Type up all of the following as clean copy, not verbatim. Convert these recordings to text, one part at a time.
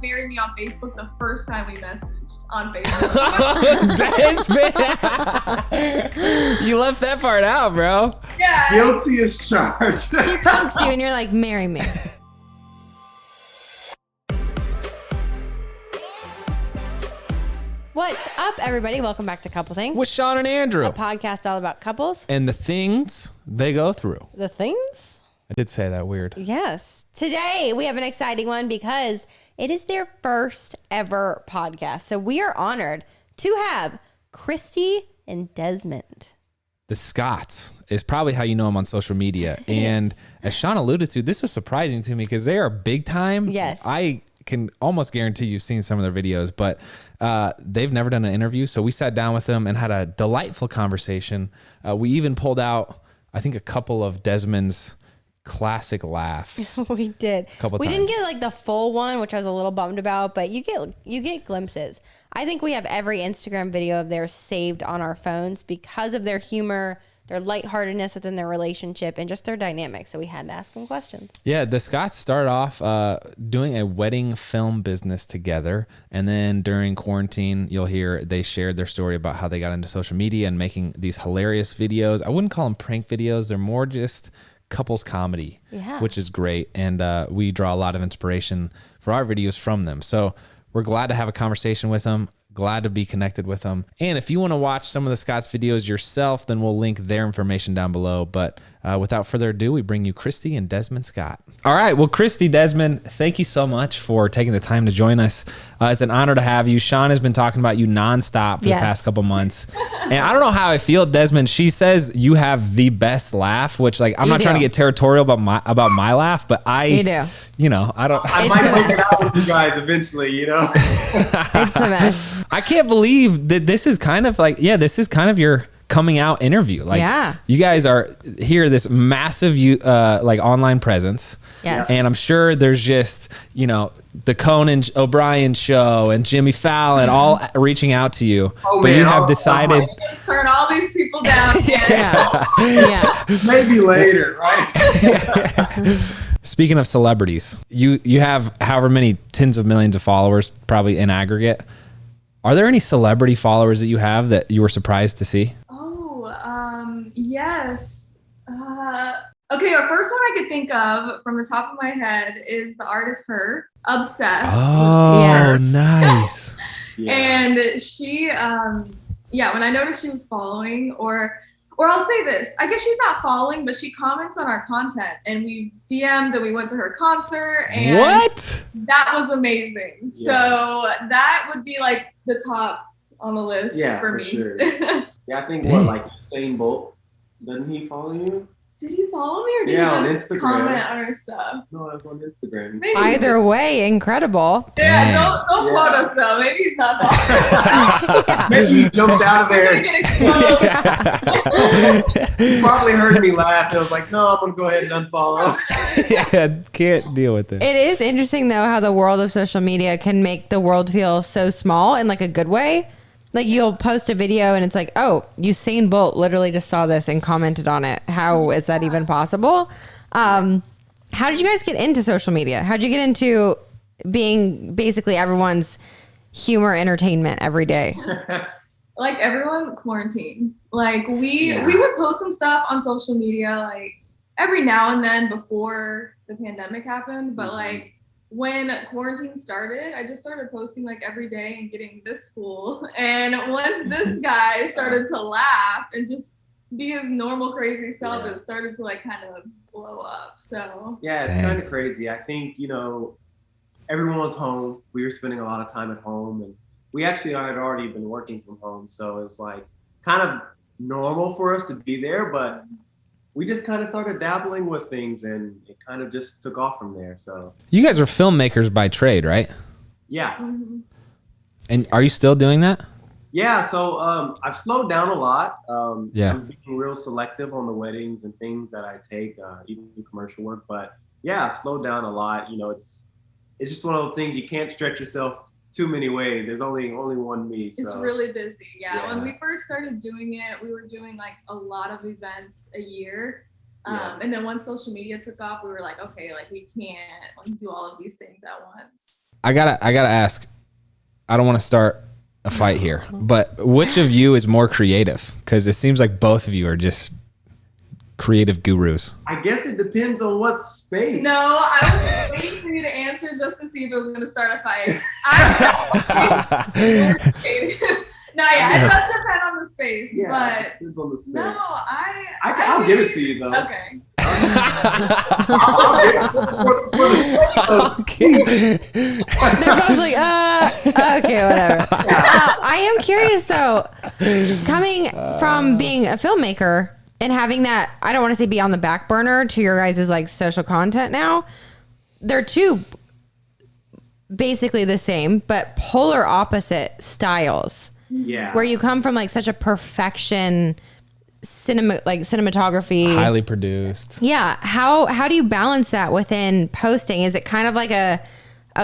marry me on Facebook the first time we messaged on Facebook. You left that part out, bro. Yeah. Guilty as charged. She pokes you and you're like, marry me. What's up, everybody? Welcome back to Couple Things. With Shawn and Andrew. A podcast all about couples. And the things they go through. The things? I did say that weird. Yes. Today, we have an exciting one because it is their first ever podcast. So we are honored to have Christy and Desmond. The Scotts is probably how you know them on social media. And as Shawn alluded to, this was surprising to me because they are big time. Yes. I can almost guarantee you've seen some of their videos, but they've never done an interview. So we sat down with them and had a delightful conversation. We even pulled out, I think, a couple of Desmond's classic laughs. We did. We didn't times. get like the full one, which I was a little bummed about, but you get glimpses. I think we have every Instagram video of theirs saved on our phones because of their humor, their lightheartedness within their relationship, and just their dynamic. So we had to ask them questions. Yeah, the Scotts started off doing a wedding film business together. And then during quarantine, you'll hear they shared their story about how they got into social media and making these hilarious videos. I wouldn't call them prank videos. They're more just couples comedy, which is great. And we draw a lot of inspiration for our videos from them. So we're glad to have a conversation with them. Glad to be connected with them. And if you want to watch some of the Scott's videos yourself, then we'll link their information down below. But without further ado, we bring you Christy and Desmond Scott. All right. Well, Christy, Desmond, thank you so much for taking the time to join us. It's an honor to have you. Shawn has been talking about you nonstop for the past couple months. And I don't know how I feel, Desmond. She says you have the best laugh, which I'm not trying to get territorial about my laugh, but You do. You know, I might work it out with you guys eventually, you know? It's the best. I can't believe that this is kind of your coming out interview. You guys are here, this massive online presence. Yes. And I'm sure there's just, the Conan O'Brien show and Jimmy Fallon all reaching out to you. Oh, but man, you have decided Turn all these people down. Yeah. Maybe later, right? Speaking of celebrities, you have however many tens of millions of followers, probably in aggregate. Are there any celebrity followers that you have that you were surprised to see? Yes. Okay, our first one I could think of from the top of my head is the artist Her, Obsessed. Oh, Yes. nice. And she, when I noticed she was following, or I'll say this, I guess she's not following, but she comments on our content, and we DM'd and we went to her concert, and What? that was amazing. Yeah. So that would be like the top on the list for me. Sure. Yeah, I think Dang. Usain Bolt, doesn't he follow you? Did he follow me, or did Yeah, on he just Instagram. comment on her stuff? No, that's on Instagram. Maybe Either way, incrable. Yeah, Dang. don't quote us though. Maybe he's not following. Maybe he jumped out of We're there. gonna get exposed. He probably heard me laugh. I was like, no, I'm going to go ahead and unfollow. Yeah, can't deal with it. It is interesting, though, how the world of social media can make the world feel so small in like a good way. Like you'll post a video and it's like, oh, Usain Bolt literally just saw this and commented on it. How is that even possible? How did you guys get into social media? How'd you get into being basically everyone's humor entertainment every day? Like everyone quarantine. Like we would post some stuff on social media like every now and then before the pandemic happened, but like when quarantine started, I just started posting like every day and getting this fool. And once this guy started to laugh and just be his normal crazy self, it started to like kind of blow up. So Yeah, it's kind of crazy. I think, everyone was home. We were spending a lot of time at home, and we actually had already been working from home. So it's like kind of normal for us to be there, but we just kind of started dabbling with things, and it kind of just took off from there. So You guys are filmmakers by trade, right? yeah. And are you still doing that? Yeah, so I've slowed down a lot. I'm being real selective on the weddings and things that I take, even commercial work. But yeah, I've slowed down a lot. It's just one of those things, you can't stretch yourself too many ways. There's only one me. So. It's really busy. Yeah. When we first started doing it, we were doing like a lot of events a year. And then once social media took off, we were like, okay, like we can't like do all of these things at once. I gotta ask. I don't want to start a fight here, but which of you is more creative? Because it seems like both of you are just creative gurus. I guess it depends on what space. No, I was waiting for you to answer just to see if it was going to start a fight. No, yeah, it does depend on the space. Yeah, but it depends on the space. No, I'll give it to you though. Okay. I'll give it for the They're both like, okay, whatever. I am curious though, coming from being a filmmaker and having that, I don't want to say be on the back burner to your guys' like social content now. They're two basically the same, but polar opposite styles. Yeah. Where you come from like such a perfection cinematography, highly produced. Yeah. How do you balance that within posting? Is it kind of like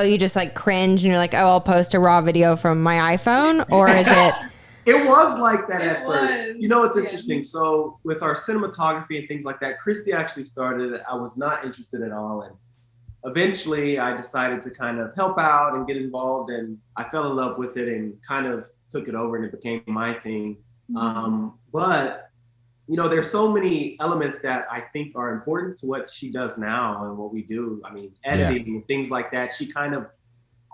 you just like cringe and you're like, oh, I'll post a raw video from my iPhone? Or is it? It was like that at first. Was. You know, it's interesting. So with our cinematography and things like that, Christy actually started it. I was not interested at all. And eventually I decided to kind of help out and get involved. And I fell in love with it and kind of took it over and it became my thing. But you know, there's so many elements that I think are important to what she does now and what we do. I mean, editing and things like that. She kind of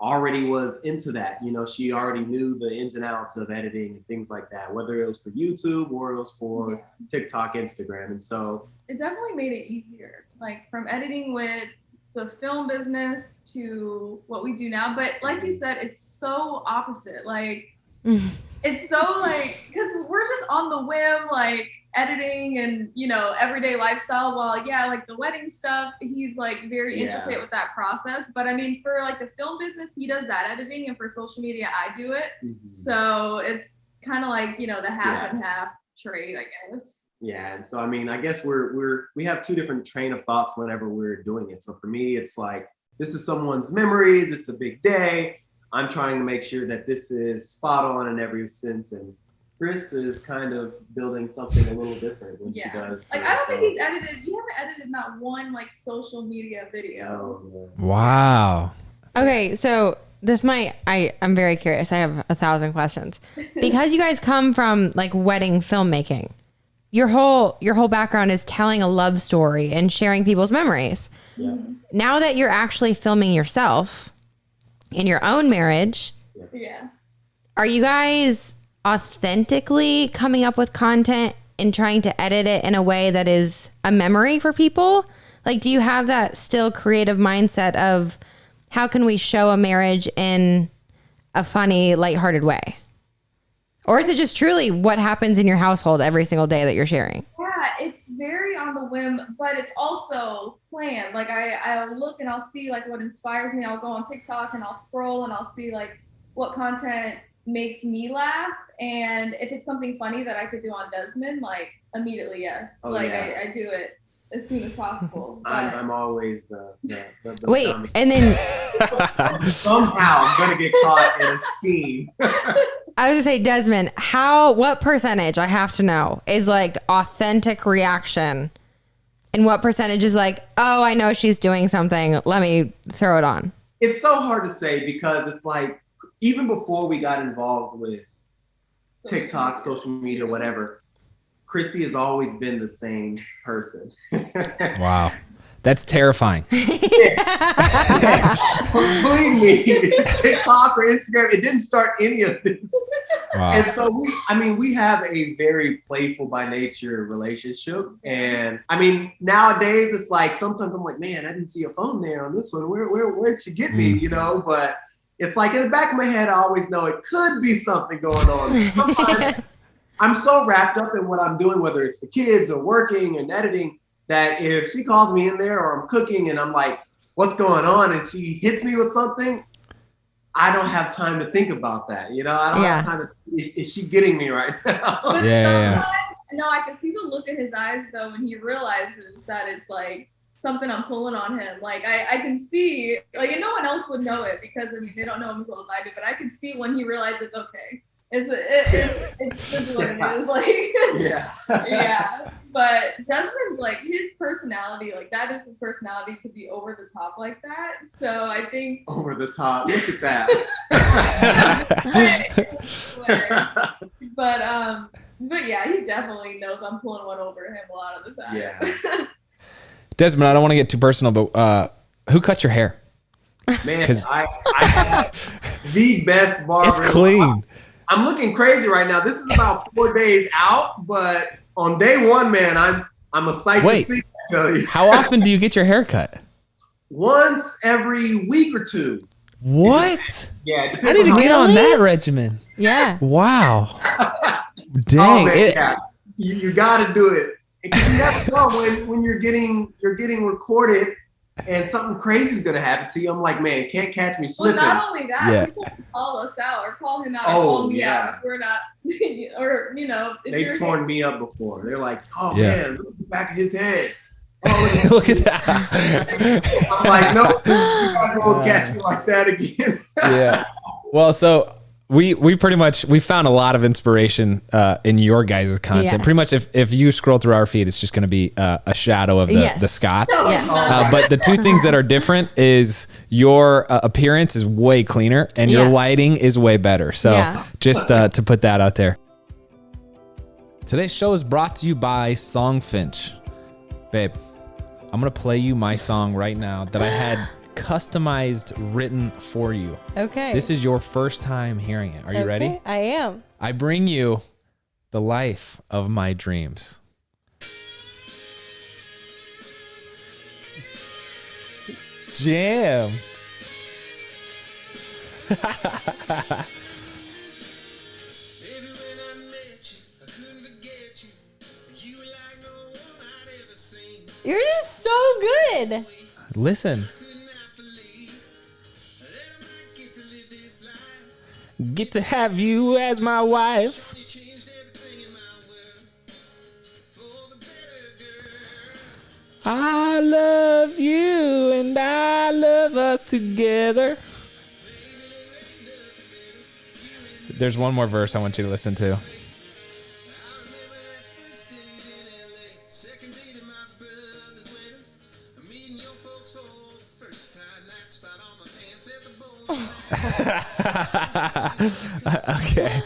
already was into that. You know, she already knew the ins and outs of editing and things like that, whether it was for YouTube or it was for TikTok, Instagram. And so it definitely made it easier, like from editing with the film business to what we do now. But like you said, it's so opposite. Like, it's so like, because we're just on the whim, like editing and, you know, everyday lifestyle. While like the wedding stuff, he's like very intricate with that process. But I mean, for like the film business, he does that editing, and for social media, I do it. So it's kind of like, you know, the half and half trade, I guess. Yeah, and so I mean, I guess we have two different train of thoughts whenever we're doing it. So for me, it's like, this is someone's memories. It's a big day. I'm trying to make sure that this is spot on in every sense, and Chris is kind of building something a little different when she does. Like, I don't think he's edited. You haven't edited not one like social media video. Oh, Wow. Okay, so I'm very curious. I have 1,000 questions because you guys come from like wedding filmmaking. Your whole background is telling a love story and sharing people's memories. Yeah. Now that you're actually filming yourself in your own marriage, are you guys authentically coming up with content and trying to edit it in a way that is a memory for people? Like, do you have that still creative mindset of how can we show a marriage in a funny, lighthearted way? Or is it just truly what happens in your household every single day that you're sharing? Yeah, it's very on the whim, but it's also planned. Like I'll look and I'll see like what inspires me. I'll go on TikTok and I'll scroll and I'll see like what content makes me laugh. And if it's something funny that I could do on Desmond, like immediately, yes. I do it as soon as possible. I'm always the wait, dummy. And then somehow I'm gonna get caught in a scheme. I was gonna say, Desmond, what percentage, I have to know, is like authentic reaction, and what percentage is like, oh, I know she's doing something, let me throw it on? It's so hard to say because it's like, even before we got involved with TikTok, social media, whatever, Christy has always been the same person. Wow. That's terrifying. Believe me, TikTok or Instagram, it didn't start any of this. Wow. And so we have a very playful by nature relationship. And I mean, nowadays it's like, sometimes I'm like, man, I didn't see a phone there on this one. Where'd she get me? You know, but it's like in the back of my head, I always know it could be something going on. Sometimes I'm so wrapped up in what I'm doing, whether it's the kids or working and editing, that if she calls me in there or I'm cooking and I'm like, what's going on? And she hits me with something, I don't have time to think about that. You know, I don't have time to, is she getting me right now? But no, I can see the look in his eyes though when he realizes that it's like something I'm pulling on him. Like I can see, like, and no one else would know it because I mean they don't know him as well as I do, but I can see when he realizes, okay, It's just what it is. Like, Yeah. yeah. But Desmond's like his personality, like that is his personality to be over the top like that. So I think Over the top. Look at that. but yeah, he definitely knows I'm pulling one over him a lot of the time. Yeah. Desmond, I don't want to get too personal, but who cut your hair? Man, I have the best barber. It's clean. I'm looking crazy right now. This is about 4 days out, but on day one, man, I'm a sight to see, I tell you. How often do you get your hair cut? Once every week or two. What? Yeah, it I depends need to on get on that regimen. Yeah. Wow. Oh, Dang. man, yeah. You got to do it. Because you never know when you're getting recorded and something crazy is gonna happen to you. I'm like, man, can't catch me slipping. Well, not only that, Yeah. people can call us out or call him out or call me out if we're not, or if They've torn me up before. They're like, oh Yeah. man, look at the back of his head. Oh, Look at that. I'm like, no, you guys won't catch me like that again. Yeah. Well, so we pretty much we found a lot of inspiration in your guys' content. Yes. Pretty much if you scroll through our feed, it's just going to be a shadow of the Yes. Scots. Yes. But the two things that are different is your appearance is way cleaner and your Yeah. lighting is way better. So Yeah. just to put that out there. Today's show is brought to you by Songfinch. Babe, I'm going to play you my song right now that I had customized written for you. Okay. This is your first time hearing it. Are you ready? I am. I bring you the life of my dreams. Jam. Yours is so good. Listen. Get to have you as my wife. I love you and I love us together. There's one more verse I want you to listen to. Okay.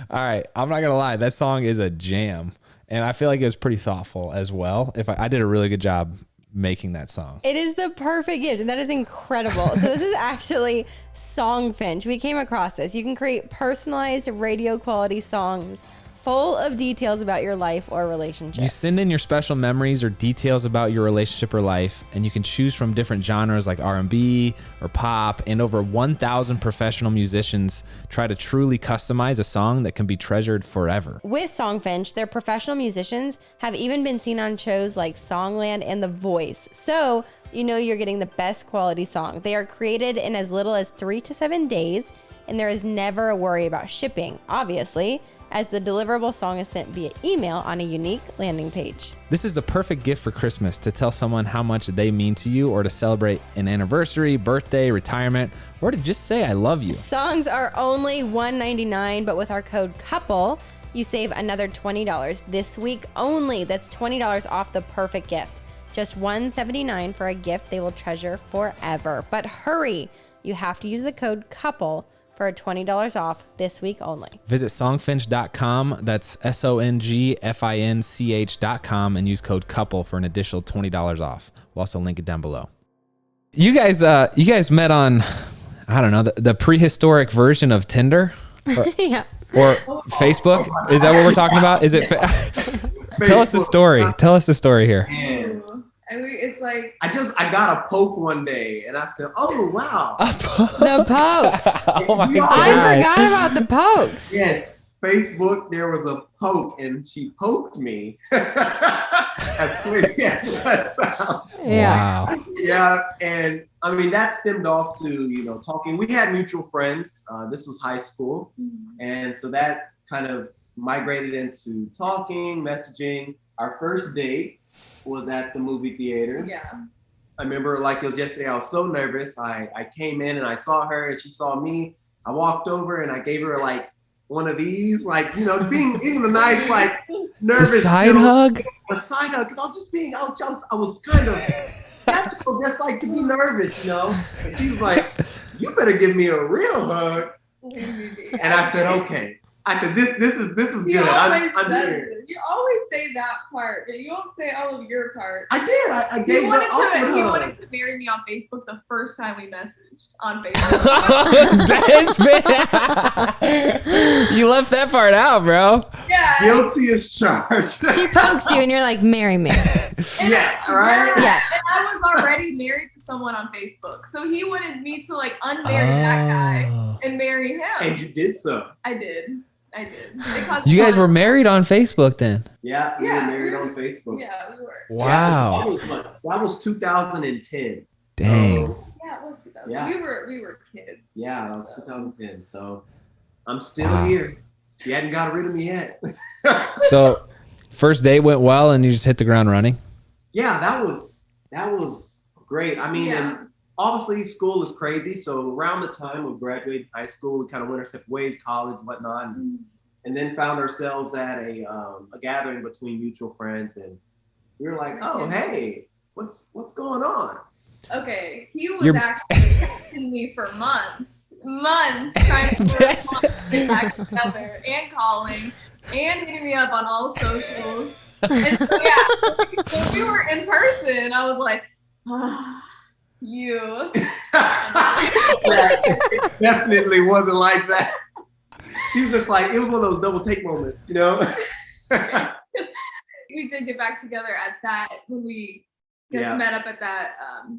All right. I'm not gonna lie. That song is a jam, and I feel like it was pretty thoughtful as well. If I did a really good job making that song. It is the perfect gift, and that is incredible. So this is actually Songfinch. We came across this. You can create personalized radio quality songs full of details about your life or relationship. You send in your special memories or details about your relationship or life, and you can choose from different genres like R&B or pop, and over 1,000 professional musicians try to truly customize a song that can be treasured forever. With Songfinch, their professional musicians have even been seen on shows like Songland and The Voice. So you know you're getting the best quality song. They are created in as little as 3 to 7 days, and there is never a worry about shipping, obviously, as the deliverable song is sent via email on a unique landing page. This is the perfect gift for Christmas, to tell someone how much they mean to you, or to celebrate an anniversary, birthday, retirement, or to just say I love you. Songs are only $1.99, but with our code COUPLE, you save another $20 this week only. That's $20 off the perfect gift. Just $179 for a gift they will treasure forever. But hurry, you have to use the code COUPLE for $20 off this week only. Visit songfinch.com. That's songfinch.com, and use code COUPLE for an additional $20 off. We'll also link it down below. You guys met on, I don't know, the prehistoric version of Tinder? Yeah. Or Facebook? Is that what we're talking about? Is it? Tell us the story. Tell us the story here. Man, It's like I got a poke one day and I said, oh, wow. The pokes. Oh my I I God. forgot about the pokes. Yes, Facebook, there was a poke and she poked me. As clear as that sounds. Yeah. Wow. Yeah, and I mean, that stemmed off to, talking. We had mutual friends. This was high school. And so that kind of migrated into talking, messaging. Our first date was at the movie theater. yeah. I remember like it was yesterday, I was so nervous. I came in and I saw her and she saw me. I walked over and I gave her like one of these, like, you know, being even a nice, like, nervous. The side hug? A side hug, because I was just being, I was kind of skeptical, just like to be nervous, you know? And she's like, you better give me a real hug. And I said, okay. I said, this is good. I'm here. You always say that part, but you don't say all of your part. I did. I gave he wanted to marry me on Facebook the first time we messaged on Facebook. You left that part out, bro. Yeah. Guilty as charged. She pokes you and you're like, marry me. Yeah, right? Yeah. And I was already married to someone on Facebook. So he wanted me to like unmarry that guy and marry him. And you did so. I did. You guys were married on Facebook then? Yeah, we were married on Facebook. Yeah, we were. Wow. Yeah, that was 2010. Dang. So, yeah, it was 2000. Yeah. We were kids. Yeah, that was 2010. So I'm still here. You hadn't got rid of me yet. So first date went well and you just hit the ground running? Yeah, that was great. I mean, and obviously school is crazy. So around the time we graduated high school, we kind of went our separate ways, college, whatnot, and then found ourselves at a gathering between mutual friends, and we were like, oh, hey, what's going on? Okay, he was actually texting me for months trying to get back together and calling and hitting me up on all socials. And so, yeah, when we were in person, I was like, you. It definitely wasn't like that. She was just like, it was one of those double take moments, you know? We did get back together at that when we just met up at that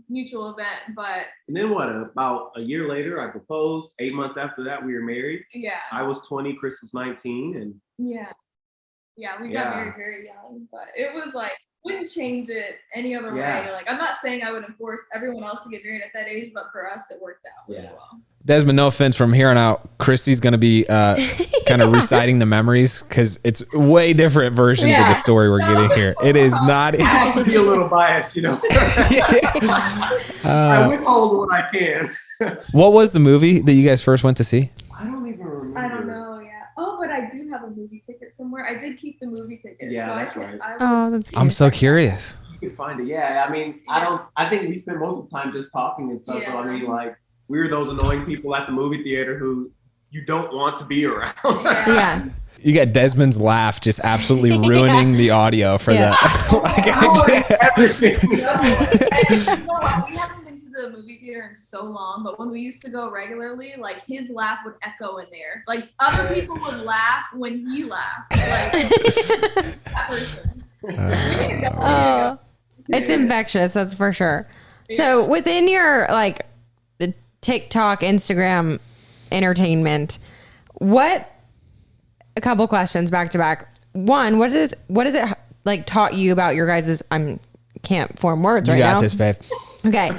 mutual event, but. And then what, about a year later, I proposed. 8 months after that, we were married. Yeah. I was 20, Chris was 19, and. Yeah, we got married very young, but it was like, wouldn't change it any other way. Like, I'm not saying I would enforce everyone else to get married at that age, but for us, it worked out really well. Desmond, no offense, from here on out, Christy's going to be kind of reciting the memories because it's way different versions of the story we're getting here. It is not. I have to be a little biased, you know. I withhold what I can. What was the movie that you guys first went to see? I don't even remember. I don't know. Oh, but I do have a movie ticket somewhere. I did keep the movie ticket. Yeah, so that's right. That's cute. I'm so curious. You can find it. Yeah, I mean, I think we spent most of the time just talking and stuff. So I mean, like, we were those annoying people at the movie theater who you don't want to be around. Yeah. You got Desmond's laugh just absolutely ruining the audio for that. Everything. We haven't been to the movie theater in so long, but when we used to go regularly, like, his laugh would echo in there. Like, other people would laugh when he laughed. Like, that person. It's infectious, that's for sure. So within your like the TikTok, Instagram entertainment, a couple questions back to back. One, what is it like taught you about your guys's, can't form words right now. You got this, babe. Okay.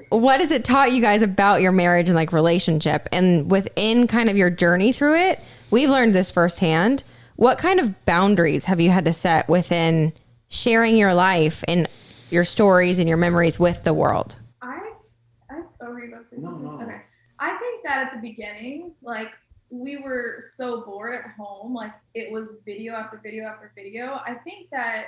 What has it taught you guys about your marriage and like relationship, and within kind of your journey through it? We've learned this firsthand. What kind of boundaries have you had to set within sharing your life and your stories and your memories with the world? Were you about to say something? No. Okay. I think that at the beginning, like, we were so bored at home, like, it was video after video after video. I think that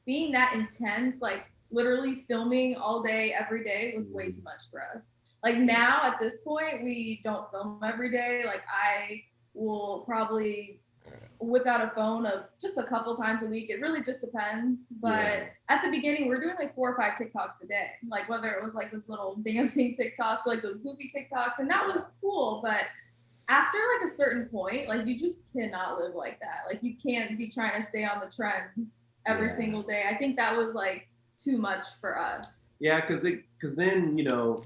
being that intense, like, literally filming all day, every day was way too much for us. Like, now at this point, we don't film every day. Like, I will probably whip out a phone of just a couple times a week. It really just depends. But at the beginning, we're doing like 4 or 5 TikToks a day. Like, whether it was like those little dancing TikToks, like those goofy TikToks, and that was cool. But after like a certain point, like, you just cannot live like that. Like, you can't be trying to stay on the trends every single day. I think that was like too much for us. Yeah, because then, you know,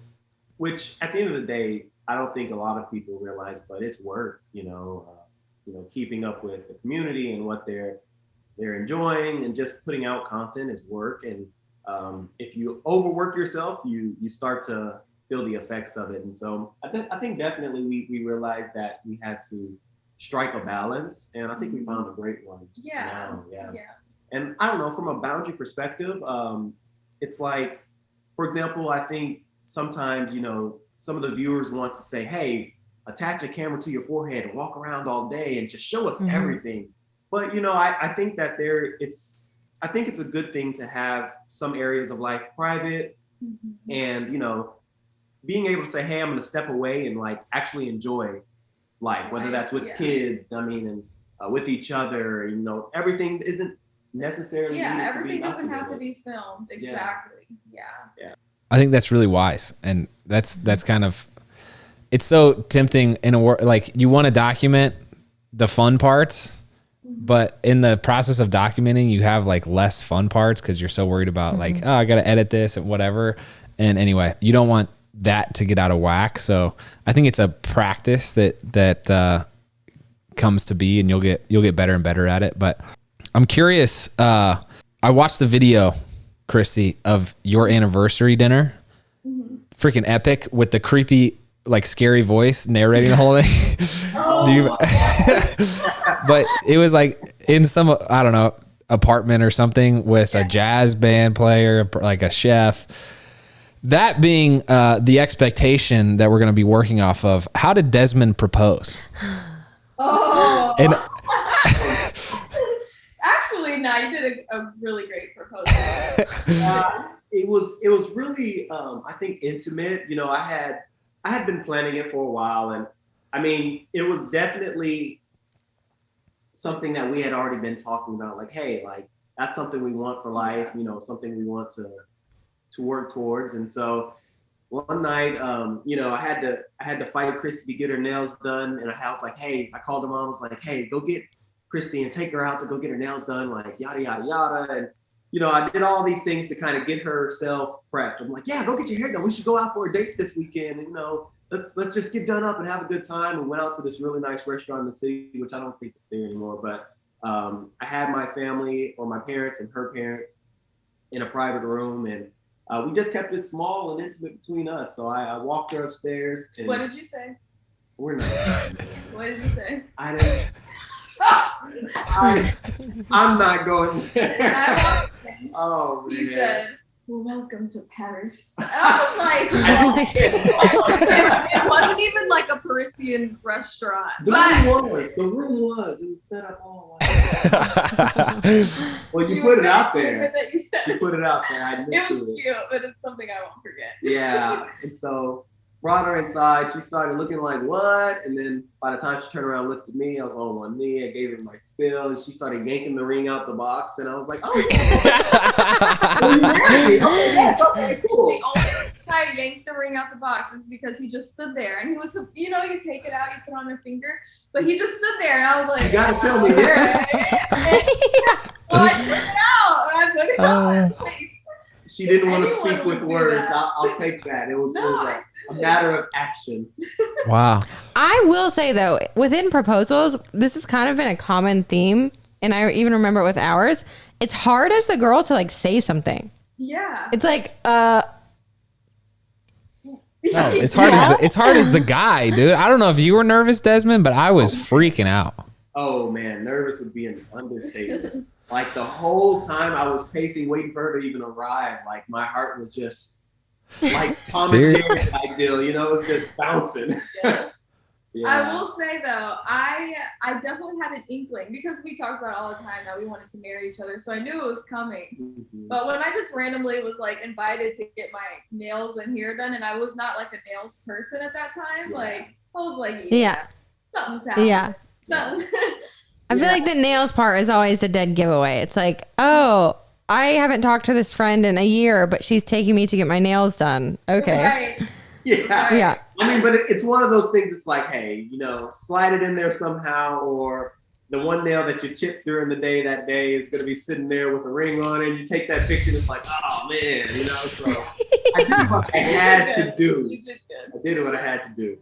which at the end of the day, I don't think a lot of people realize, but it's work, you know, keeping up with the community and what they're enjoying, and just putting out content is work. And if you overwork yourself, you start to feel the effects of it. And so I think definitely we realized that we had to strike a balance, and I think we found a great one. Yeah. And I don't know, from a boundary perspective, it's like, for example, I think sometimes, you know, some of the viewers want to say, hey, attach a camera to your forehead and walk around all day and just show us everything. But I think that I think it's a good thing to have some areas of life private, and being able to say, hey, I'm going to step away and like actually enjoy life, whether that's with kids, and with each other. Everything isn't necessarily. Yeah, everything doesn't have to be filmed. Exactly. Yeah. I think that's really wise, and that's kind of, it's so tempting in a world like you want to document the fun parts, but in the process of documenting, you have like less fun parts because you're so worried about like, oh, I got to edit this and whatever. And anyway, you don't want that to get out of whack. So I think it's a practice that comes to be, and you'll get better and better at it. But I'm curious. I watched the video, Christy, of your anniversary dinner. Freaking epic, with the creepy, like scary voice narrating the whole thing. But it was like in some, I don't know, apartment or something with a jazz band player, like a chef. That being the expectation that we're going to be working off of, how did Desmond propose? Oh. And actually, no, you did a really great proposal. It was really, I think, intimate. I had been planning it for a while, and it was definitely something that we had already been talking about. Like, hey, like that's something we want for life. Something we want to work towards. And so one night, I had to fight Christy to get her nails done, and I was like, hey, I called her mom. I was like, hey, go get Christy and take her out to go get her nails done, like yada yada yada. And I did all these things to kind of get herself prepped. I'm like, yeah, go get your hair done. We should go out for a date this weekend. And, let's just get done up and have a good time. And went out to this really nice restaurant in the city, which I don't think it's there anymore. But I had my family, or my parents and her parents, in a private room, and we just kept it small and intimate between us. So I walked her upstairs. And what did you say? We're not. What did you say? I didn't. I'm not going there. Oh man. He said, well, welcome to Paris. I was like, it wasn't even like a Parisian restaurant. The room was. It was set up all like. Well, you put it out there. She put it out there. It was cute, but it's something I won't forget. Yeah, and so brought her inside. She started looking like, what? And then by the time she turned around and looked at me, I was on one knee. I gave her my spill, and she started yanking the ring out the box. And I was like, oh, yeah. Okay, cool. The only reason I yanked the ring out the box is because he just stood there. And he was, you take it out, you put on your finger. But he just stood there, and I was like, you got to tell me yes. So I put it out, and I put it out. She didn't want to speak with words. I'll take that. It was a matter of action. Wow. I will say though, within proposals, this has kind of been a common theme, and I even remember it with ours. It's hard as the girl to like say something. Yeah. It's like, No, it's hard as the guy, dude. I don't know if you were nervous, Desmond, but I was freaking out. Oh man, nervous would be an understatement. Like the whole time I was pacing, waiting for her to even arrive. Like my heart was just like Thomas Harris type deal, it was just bouncing. Yes. Yeah. I will say though, I definitely had an inkling, because we talked about it all the time that we wanted to marry each other, so I knew it was coming. Mm-hmm. But when I just randomly was like invited to get my nails and hair done, and I was not like a nails person at that time, like I was like, something's happening. Yeah. I feel like the nails part is always the dead giveaway. It's like, oh, I haven't talked to this friend in a year, but she's taking me to get my nails done. Okay. Right. Yeah. Yeah. But it's one of those things. It's like, hey, slide it in there somehow, or the one nail that you chipped during the day that day is going to be sitting there with a ring on it. And you take that picture, and it's like, oh man, so I did what I had to do. You did good. I did what I had to do.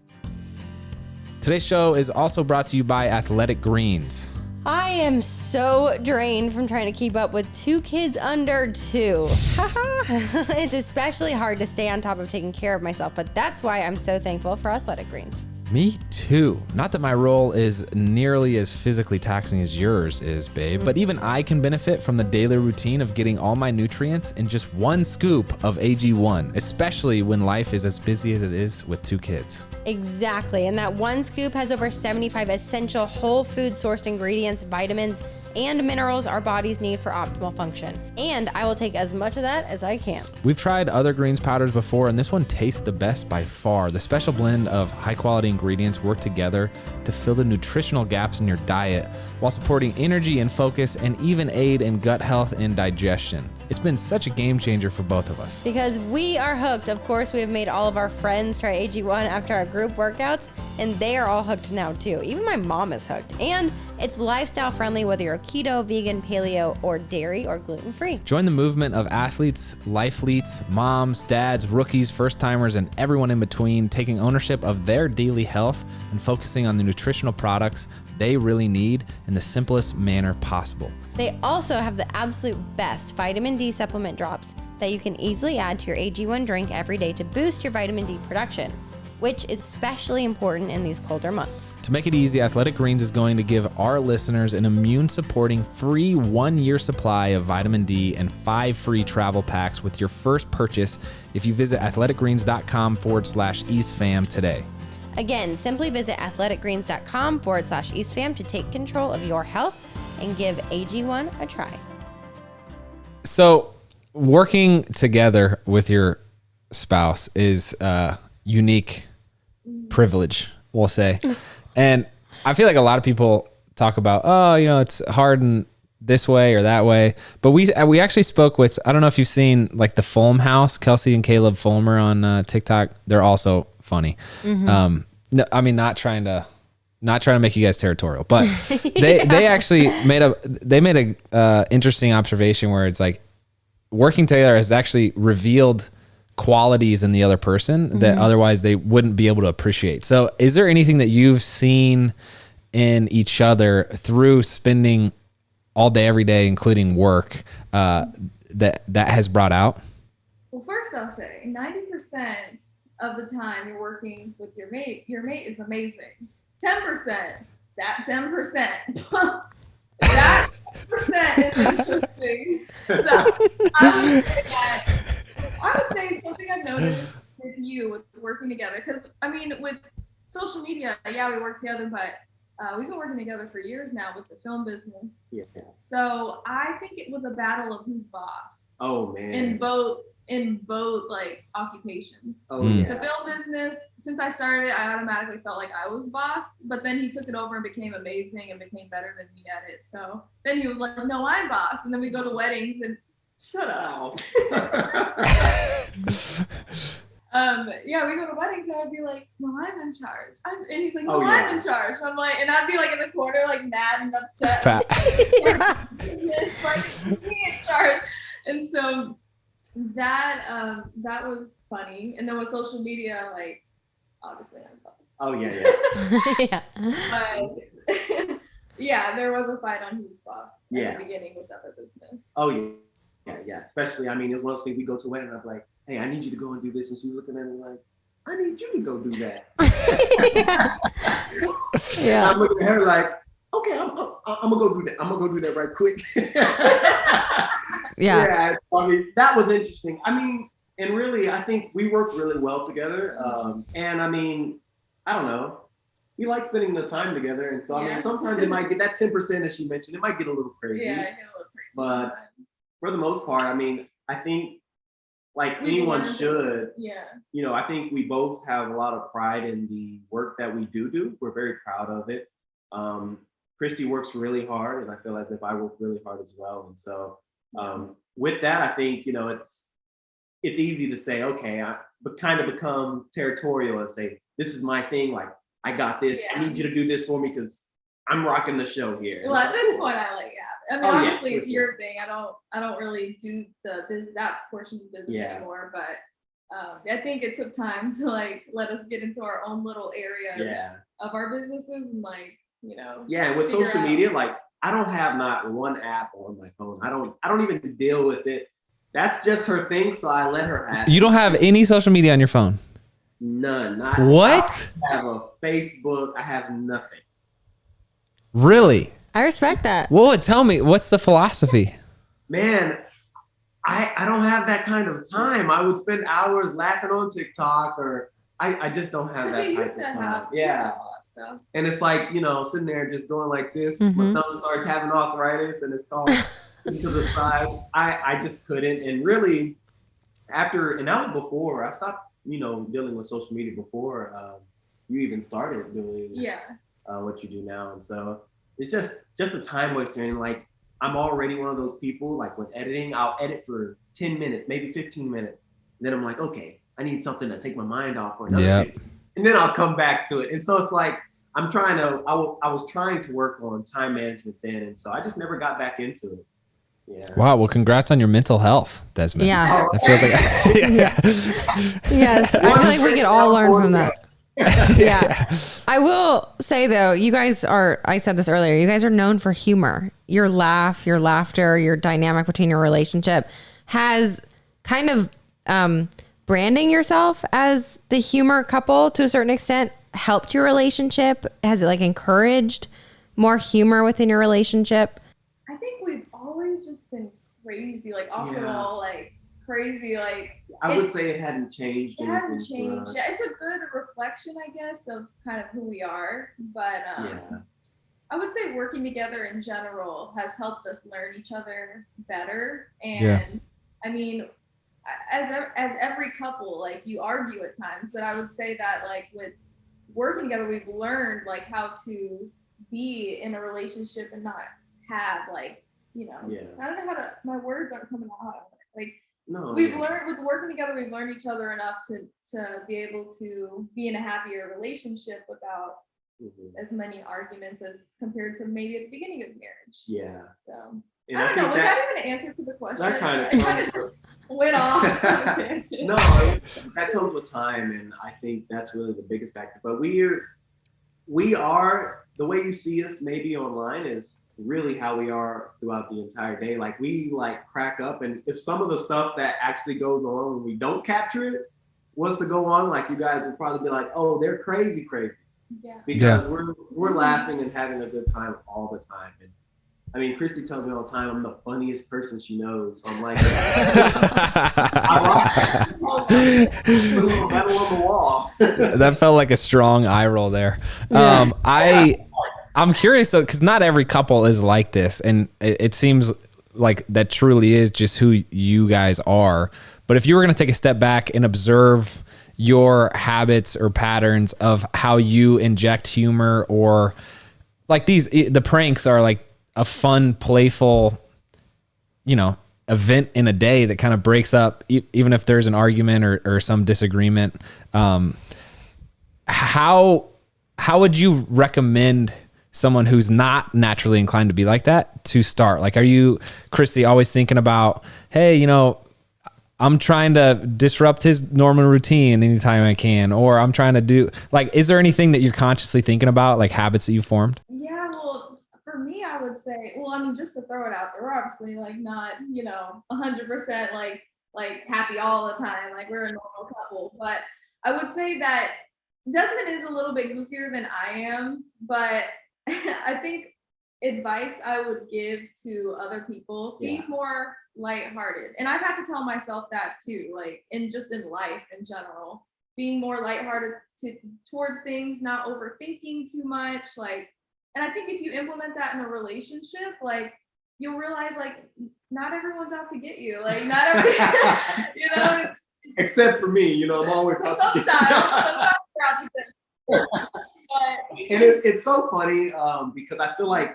Today's show is also brought to you by Athletic Greens. I am so drained from trying to keep up with 2 kids under 2. It's especially hard to stay on top of taking care of myself, but that's why I'm so thankful for Athletic Greens. Me too. Not that my role is nearly as physically taxing as yours is, babe, but even I can benefit from the daily routine of getting all my nutrients in just one scoop of AG1, especially when life is as busy as it is with 2 kids. Exactly. And that one scoop has over 75 essential whole food sourced ingredients, vitamins, and minerals our bodies need for optimal function. And I will take as much of that as I can. We've tried other greens powders before, and this one tastes the best by far. The special blend of high quality ingredients work together to fill the nutritional gaps in your diet while supporting energy and focus and even aid in gut health and digestion. It's been such a game changer for both of us. Because we are hooked. Of course, we have made all of our friends try AG1 after our group workouts, and they are all hooked now too. Even my mom is hooked. And it's lifestyle friendly, whether you're keto, vegan, paleo, or dairy or gluten free. Join the movement of athletes, lifeleets, moms, dads, rookies, first timers, and everyone in between, taking ownership of their daily health and focusing on the nutritional products they really need in the simplest manner possible. They also have the absolute best vitamin D supplement drops that you can easily add to your AG1 drink every day to boost your vitamin D production, which is especially important in these colder months. To make it easy, Athletic Greens is going to give our listeners an immune-supporting free 1-year supply of vitamin D and 5 free travel packs with your first purchase if you visit athleticgreens.com/EastFam today. Again, simply visit athleticgreens.com/EastFam to take control of your health and give AG1 a try. So, working together with your spouse is a unique privilege, we'll say. And I feel like a lot of people talk about, oh, you know, it's hard in this way or that way. But we actually spoke with, I don't know if you've seen like the Fulm House, Kelsey and Caleb Fulmer on TikTok. They're also funny. No, I mean, not trying to make you guys territorial, but they actually made a interesting observation where it's like working together has actually revealed qualities in the other person that otherwise they wouldn't be able to appreciate. So is there anything that you've seen in each other through spending all day, every day, including work, that has brought out? Well, first I'll say 90% of the time you're working with your mate is amazing. 10%, that 10%. That 10% is interesting. So I would say something I've noticed with you with working together, because I mean with social media, yeah, we work together, but we've been working together for years now with the film business. Yeah. So I think it was a battle of who's boss. Oh man. In both like occupations. Oh yeah. The film business, since I started, I automatically felt like I was boss, but then he took it over and became amazing and became better than me at it. So then he was like, no, I'm boss. And then we go to weddings and shut up. Yeah, we go to weddings and I'd be like, no, I'm in charge. And he's like, no, I'm in charge. And I'm like, and I'd be like in the corner, like mad and upset. Like, me in charge. And so that was funny. And then with social media, like, obviously I'm boss. Oh yeah. Yeah. But yeah, there was a fight on who's boss at the beginning with other business. Oh yeah. Yeah. Especially, I mean, it was one of those things we go to a wedding and I'm like, hey, I need you to go and do this. And she's looking at me like, I need you to go do that. Yeah. And I'm looking at her like, okay, I'm gonna go do that. I'm gonna go do that right quick. Yeah. I mean, that was interesting. I mean, and really, I think we work really well together. And I mean, I don't know. We like spending the time together. And so, I mean, sometimes it might get that 10%, as she mentioned, it might get a little crazy. Yeah, I get a little crazy. But sometimes. For the most part, I mean, I think like anyone should, you know, I think we both have a lot of pride in the work that we do. We're very proud of it. Christy works really hard, and I feel as if I work really hard as well. And so with that, I think, you know, it's easy to say, okay, but kind of become territorial and say, this is my thing. Like, I got this. I need you to do this for me because I'm rocking the show here. Well, at this point, I like I mean, obviously it's your thing. I don't really do that portion of the business anymore. But I think it took time to like let us get into our own little areas of our businesses and like, you know. Yeah, and with social media, like I don't have not one app on my phone. I don't even deal with it. That's just her thing, so I let her have it. You don't have any social media on your phone? None. What? I have a Facebook. I have nothing. Really? I respect that. Well, tell me, what's the philosophy? Man, I don't have that kind of time. I would spend hours laughing on TikTok, or I just don't have that Because you type used of to time. have Yeah. all that stuff. And it's like, sitting there just going like this. Mhm. My thumb starts having arthritis and it's all to the side. I just couldn't. And really, and that was before I stopped, dealing with social media before you even started doing what you do now. And so it's just a time waster. And like, I'm already one of those people, like with editing, I'll edit for 10 minutes, maybe 15 minutes. And then I'm like, okay, I need something to take my mind off for another minute. And then I'll come back to it. And so it's like, I was trying to work on time management then. And so I just never got back into it. Yeah. Wow. Well, congrats on your mental health, Desmond. Yeah. That feels like, Yes. I feel like we could all learn from that. Yeah. I will say though, you guys are, I said this earlier, you guys are known for humor. Your laugh, your laughter, your dynamic between your relationship has kind of branding yourself as the humor couple to a certain extent helped your relationship. Has it like encouraged more humor within your relationship? I think we've always just been crazy, like off the wall, like crazy, like I would say it hadn't changed. It hadn't changed. Yeah, it's a good reflection, I guess, of kind of who we are. But I would say working together in general has helped us learn each other better. And I mean, as every couple, like you argue at times, but I would say that like with working together, we've learned like how to be in a relationship and not have like, I don't know my words aren't coming out. Like, no, we've learned with working together, we've learned each other enough to be able to be in a happier relationship without as many arguments as compared to maybe at the beginning of marriage. Yeah. So and I don't know. Was that even an answer to the question? That kind of just went off on a tangent. No, that comes with time, and I think that's really the biggest factor. But we are the way you see us maybe online is really how we are throughout the entire day. Like we like crack up, and if some of the stuff that actually goes on when we don't capture it was to go on, like you guys would probably be like, oh, they're crazy. Yeah. Because we're laughing and having a good time all the time. And I mean, Christy tells me all the time I'm the funniest person she knows. So I'm like, I rock. Put a little metal on the wall. That felt like a strong eye roll there. I'm curious though, because not every couple is like this, and it seems like that truly is just who you guys are. But if you were going to take a step back and observe your habits or patterns of how you inject humor, or like the pranks are like a fun, playful, event in a day that kind of breaks up, even if there's an argument or some disagreement. How would you recommend someone who's not naturally inclined to be like that to start? Like, are you, Christy, always thinking about, hey, I'm trying to disrupt his normal routine anytime I can, or I'm trying to do, like, is there anything that you're consciously thinking about, like habits that you formed? Yeah, well, for me, I would say, well, I mean, just to throw it out there, we're obviously like not, 100% like happy all the time. Like we're a normal couple, but I would say that Desmond is a little bit goofier than I am, but I think advice I would give to other people, be more lighthearted. And I've had to tell myself that too, like in life in general, being more lighthearted towards things, not overthinking too much. Like, and I think if you implement that in a relationship, like you'll realize like not everyone's out to get you. Like not every, except for me, I'm always out to get you. Sometimes we're out to get you. And it's so funny because I feel like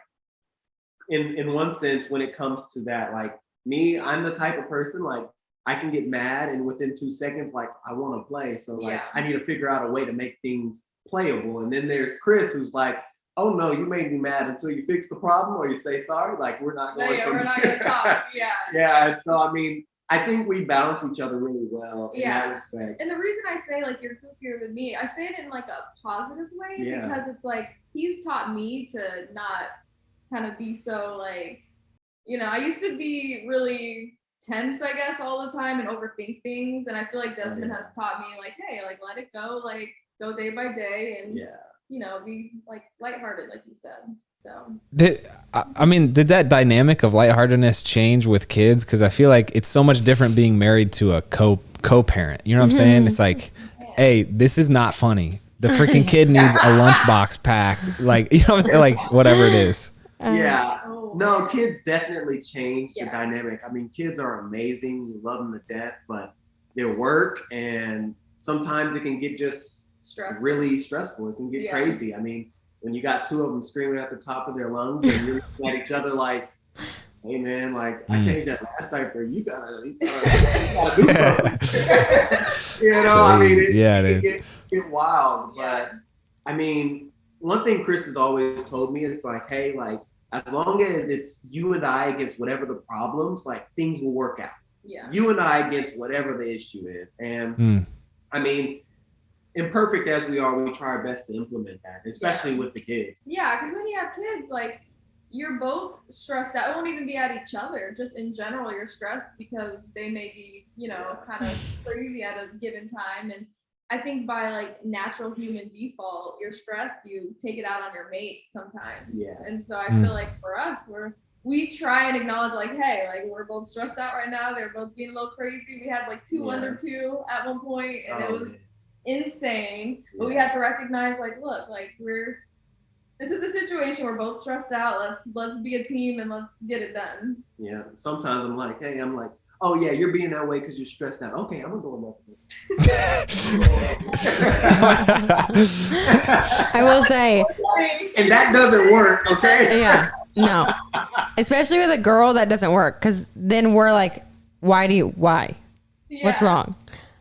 in one sense, when it comes to that, like me, I'm the type of person, like I can get mad and within 2 seconds, like I want to play. So like I need to figure out a way to make things playable. And then there's Chris, who's like, oh no, you made me mad until you fix the problem or you say sorry. Like we're not going to. We're not going to talk. Yeah. Yeah. So I mean, I think we balance each other really well in that respect. And the reason I say like you're goofier than me, I say it in like a positive way because it's like he's taught me to not kind of be so like, I used to be really tense, I guess, all the time and overthink things. And I feel like Desmond Yeah. has taught me like, hey, like let it go, like go day by day and Yeah. you know, be like lighthearted, like you said. So Did that dynamic of lightheartedness change with kids? Because I feel like it's so much different being married to a co-parent. You know what I'm saying? It's like, hey, this is not funny. The freaking kid needs a lunchbox packed. Like, you know what I'm saying? Like, whatever it is. Yeah. Oh. No, kids definitely change the Yeah. dynamic. I mean, kids are amazing. You love them to death, but their work and sometimes it can get just stressful. really stressful. It can get crazy. I mean, when you got two of them screaming at the top of their lungs and you're looking at each other like, hey man, like I changed that last diaper. You gotta do something. You know, I mean, it can get wild. Yeah. But I mean, one thing Chris has always told me is like, hey, like as long as it's you and I against whatever the problems, like things will work out. Yeah. You and I against whatever the issue is. And I mean, imperfect as we are, we try our best to implement that, especially with the kids. Yeah, because when you have kids, like you're both stressed out. It won't even be at each other. Just in general, you're stressed because they may be, you know, kind of crazy at a given time. And I think by like natural human default, you're stressed, you take it out on your mate sometimes. Yeah. And so I feel like for us, we try and acknowledge like, hey, like we're both stressed out right now. They're both being a little crazy. We had like 2 under 2 at one point, and it was insane. But we had to recognize like, look, like this is the situation. We're both stressed out. Let's be a team and let's get it done. Yeah. Sometimes I'm like, hey, oh yeah, you're being that way because you're stressed out. Okay, I'm gonna go with I will say, and that doesn't work. Okay. yeah, no, especially with a girl, that doesn't work because then we're like, why? Yeah. What's wrong?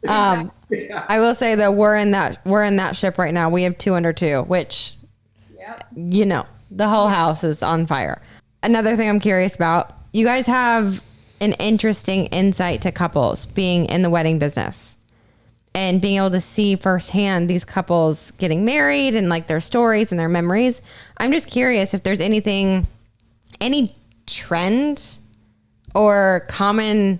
I will say that we're in that ship right now. We have 2 under 2, which, you know, the whole house is on fire. Another thing I'm curious about, you guys have an interesting insight to couples being in the wedding business and being able to see firsthand these couples getting married and like their stories and their memories. I'm just curious if there's any trend or common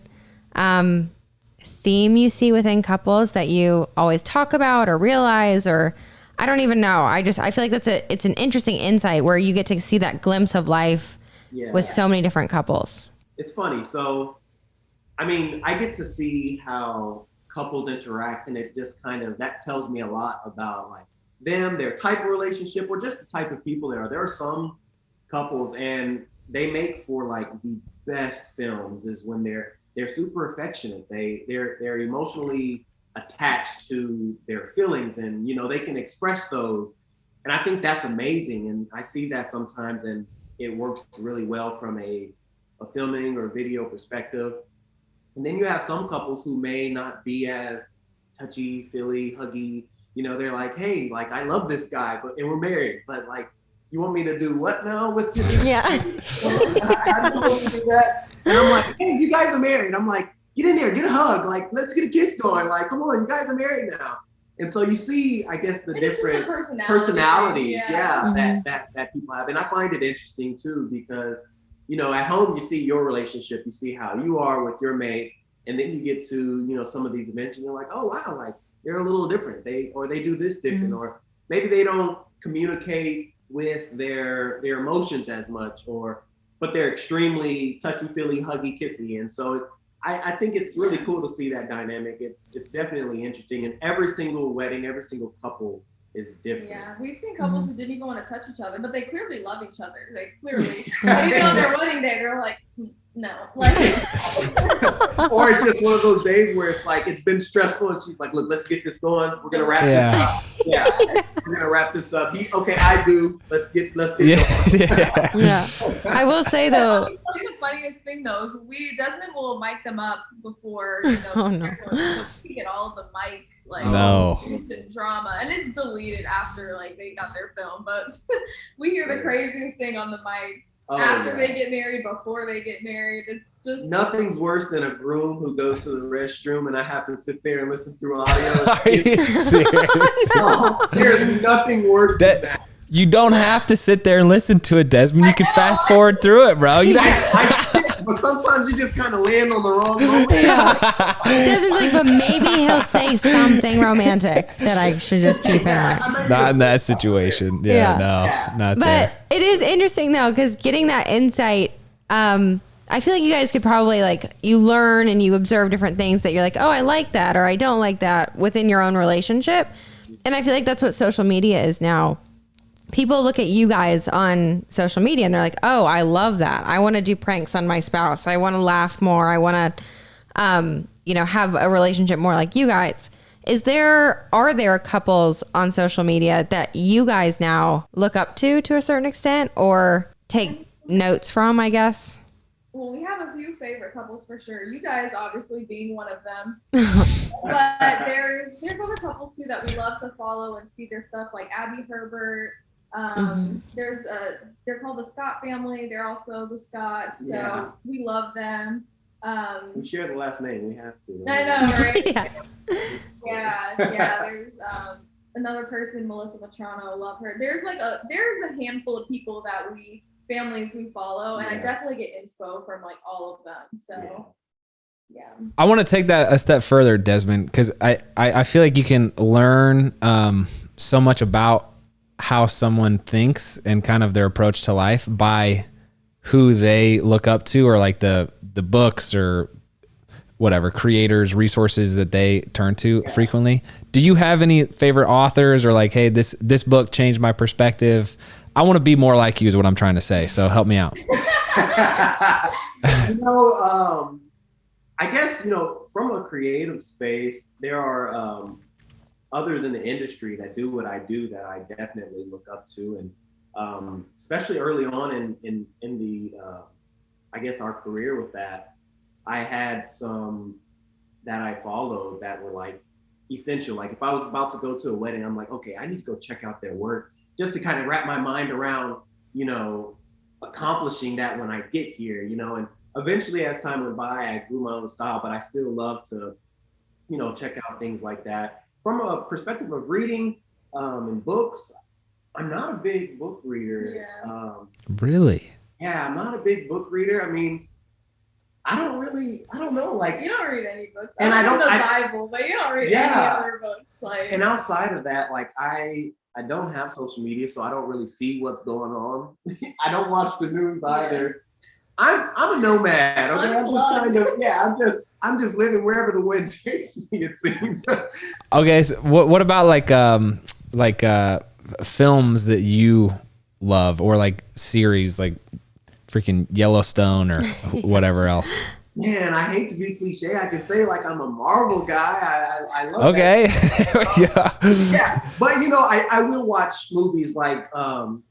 theme you see within couples that you always talk about or realize, or I don't even know. I feel like it's an interesting insight where you get to see that glimpse of life with so many different couples. It's funny. So, I mean, I get to see how couples interact, and it just that tells me a lot about like them, their type of relationship, or just the type of people they are. There are some couples, and they make for like the best films is when they're super affectionate. They're emotionally attached to their feelings, and you know they can express those, and I think that's amazing. And I see that sometimes, and it works really well from a filming or video perspective. And then you have some couples who may not be as touchy, feely, huggy. You know, they're like, hey, like I love this guy, and we're married, but like, you want me to do what now with you? Yeah. I don't want to do that. And I'm like, hey, you guys are married. I'm like, get in there, get a hug. Like, let's get a kiss going. Like, come on, you guys are married now. And so you see, I guess, the different personalities, that people have. And I find it interesting too, because, you know, at home, you see your relationship, you see how you are with your mate. And then you get to, you know, some of these events and you're like, oh, wow, like they're a little different. They do this different, or maybe they don't communicate with their emotions as much, but they're extremely touchy-feely, huggy, kissy. And so I think it's really cool to see that dynamic. It's definitely interesting. And every single wedding, every single couple is different. Yeah, we've seen couples who didn't even want to touch each other, but they clearly love each other. They clearly, even on their wedding day, they're like, no. Like, or it's just one of those days where it's like, it's been stressful and she's like, look, let's get this going. We're going to wrap this up. Yeah. We're going to wrap this up. Okay, I do. Let's get going. Yeah. I will say though. The funniest thing though is Desmond will mic them up before, you know, so we get all of the mic instant drama, and it's deleted after like they got their film, but we hear the craziest thing on the mics after they get married, before they get married. It's just nothing's worse than a groom who goes to the restroom and I have to sit there and listen through audio. Are you serious? There's nothing worse than that. You don't have to sit there and listen to it, Desmond. You can fast forward through it, bro. I but sometimes you just kind of land on the wrong moment. Desmond's like, but maybe he'll say something romantic that I should just keep in mind. Not in that situation. Yeah. Not there. But it is interesting though, because getting that insight, I feel like you guys could probably like, you learn and you observe different things that you're like, oh, I like that, or I don't like that within your own relationship. And I feel like that's what social media is now. People look at you guys on social media and they're like, oh, I love that. I want to do pranks on my spouse. I want to laugh more. I want to, have a relationship more like you guys. Are there couples on social media that you guys now look up to a certain extent or take notes from, I guess? Well, we have a few favorite couples for sure. You guys obviously being one of them. But there's other couples too that we love to follow and see their stuff, like Abby Herbert. They're called the Scott family. They're also the Scotts. So we love them. We share the last name. We have to. I know, right? Yeah. There's another person, Melissa Matrano. Love her. There's a handful of people that families we follow, and I definitely get inspo from like all of them. So yeah. I want to take that a step further, Desmond, because I feel like you can learn so much about how someone thinks and kind of their approach to life by who they look up to, or like the books or whatever creators, resources that they turn to frequently. Do you have any favorite authors, or like, hey, this book changed my perspective? I want to be more like you is what I'm trying to say. So help me out. I guess, from a creative space, there are others in the industry that do what I do that I definitely look up to. And especially early on in the, I guess, our career with that, I had some that I followed that were like essential. Like if I was about to go to a wedding, I'm like, okay, I need to go check out their work, just to kind of wrap my mind around, accomplishing that when I get here, and eventually as time went by, I grew my own style, but I still love to, check out things like that. From a perspective of reading and books, I'm not a big book reader. Yeah. Really? Yeah, I'm not a big book reader. I mean, I don't know, like. You don't read any books. And I don't the Bible, but you don't read any other books. Like. And outside of that, like I don't have social media, so I don't really see what's going on. I don't watch the news either. I'm a nomad. Okay, I'm just living wherever the wind takes me, it seems. Okay, so what about like films that you love, or like series like freaking Yellowstone or whatever else? Man, I hate to be cliche. I can say like I'm a Marvel guy. I love okay. that. Yeah, but I will watch movies like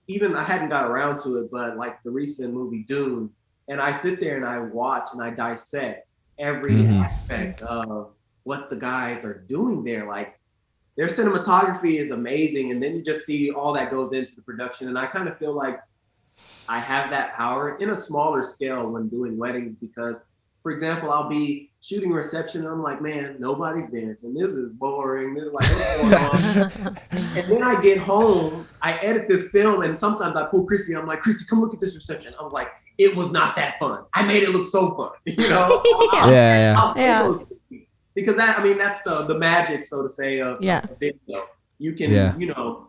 even I hadn't got around to it, but like the recent movie Dune, and I sit there and I watch and I dissect every aspect of what the guys are doing there. Like their cinematography is amazing, and then you just see all that goes into the production. And I kind of feel like I have that power in a smaller scale when doing weddings, because for example, I'll be shooting reception and I'm like, man, nobody's dancing. This is boring. This is like, what's going on? And then I get home, I edit this film, and sometimes I pull Christy. I'm like, Christy, come look at this reception. I'm like, it was not that fun. I made it look so fun. Yeah. Because that's the magic, so to say, of video. You can,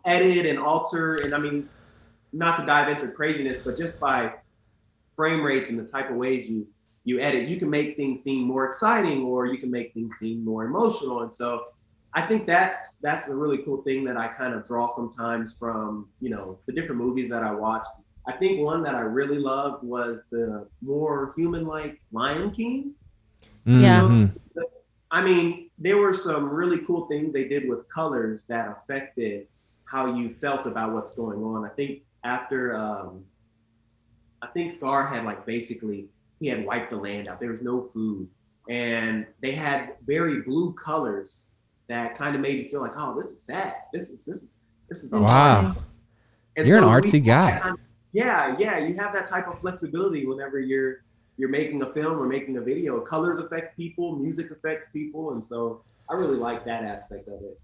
edit and alter, and not to dive into craziness, but just by frame rates and the type of ways you edit, you can make things seem more exciting, or you can make things seem more emotional. And so I think that's a really cool thing that I kind of draw sometimes from, the different movies that I watched. I think one that I really loved was the more human-like Lion King. Yeah. There were some really cool things they did with colors that affected how you felt about what's going on. I think after, Scar had he had wiped the land out. There was no food, and they had very blue colors that kind of made you feel like, oh, this is sad. This is wow. You're an artsy guy. You have that type of flexibility whenever you're making a film or making a video. Colors affect people, music affects people, and so I really like that aspect of it.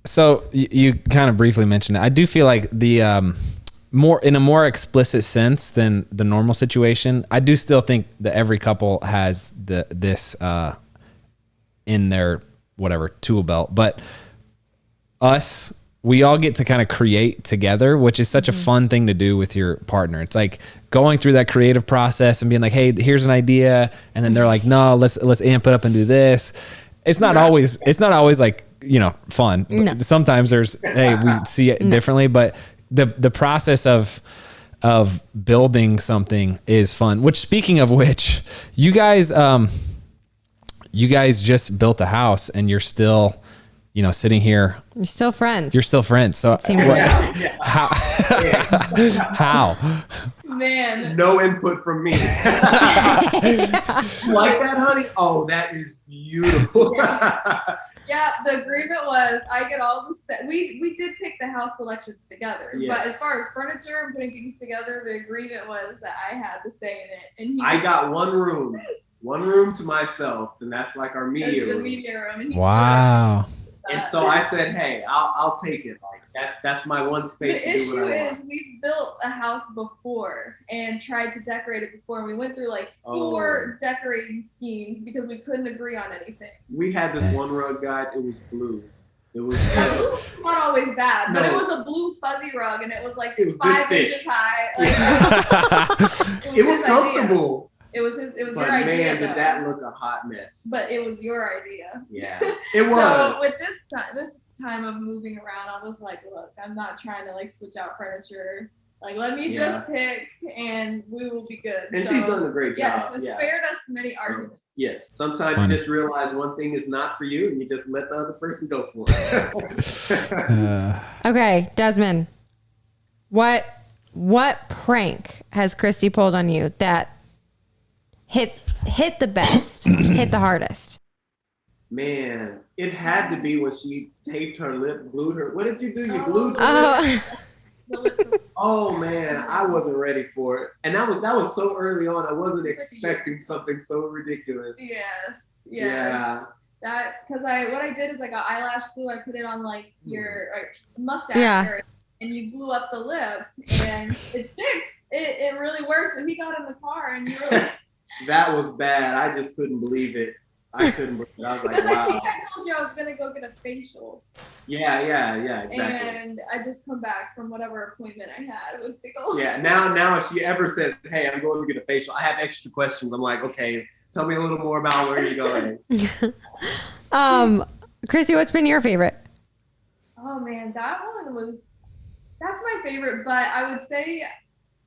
So you kind of briefly mentioned it. I do feel like the more in a more explicit sense than the normal situation. I do still think that every couple has this in their whatever tool belt, but we all get to kind of create together, which is such a fun thing to do with your partner. It's like going through that creative process and being like, hey, here's an idea. And then they're like, no, let's amp it up and do this. It's not always like, fun. No. Sometimes hey, we see it differently, but the process of building something is fun, which speaking of which, you guys just built a house and you're still, sitting here. You're still friends. So it seems like. How? How? Man. No input from me. Like that, honey? Oh, that is beautiful. Yeah, the agreement was I get all the set. We did pick the house selections together, but as far as furniture and putting things together, the agreement was that I had the say in it. And I got one room to myself, and that's like our media room. The media room. And wow. And so I said, hey, I'll take it. Like that's my one space. The issue is we built a house before and tried to decorate it before, and we went through like 4 decorating schemes because we couldn't agree on anything. We had this one rug, guys. It was blue. It was not always bad, but it was a blue fuzzy rug, and it was like 5 inches high. Like, it was comfortable. It was your idea. Man, did that look a hot mess? But it was your idea. Yeah, it was. So with this time of moving around, I was like, look, I'm not trying to like switch out furniture. Like, let me just pick, and we will be good. And she's done a great job. Yes, it spared us many arguments. Yes, sometimes you just realize one thing is not for you, and you just let the other person go for it. Okay, Desmond, what prank has Christy pulled on you that hit the best, hit the hardest? Man, it had to be when she taped her lip, glued her. What did you do? You glued her lip? Oh man, I wasn't ready for it, and that was so early on. I wasn't expecting something so ridiculous. Yes. Yeah. That because what I did is I got eyelash glue. I put it on like your mustache area, and you glue up the lip, and it sticks. It really works. And he got in the car, and you really. That was bad. I just couldn't believe it. I couldn't believe it. I was like, wow. I think I told you I was gonna go get a facial. Yeah, exactly. And I just come back from whatever appointment I had with Pickle. Yeah, now if she ever says, hey, I'm going to get a facial, I have extra questions. I'm like, okay, tell me a little more about where you're going. Christy, what's been your favorite? Oh man, that's my favorite, but I would say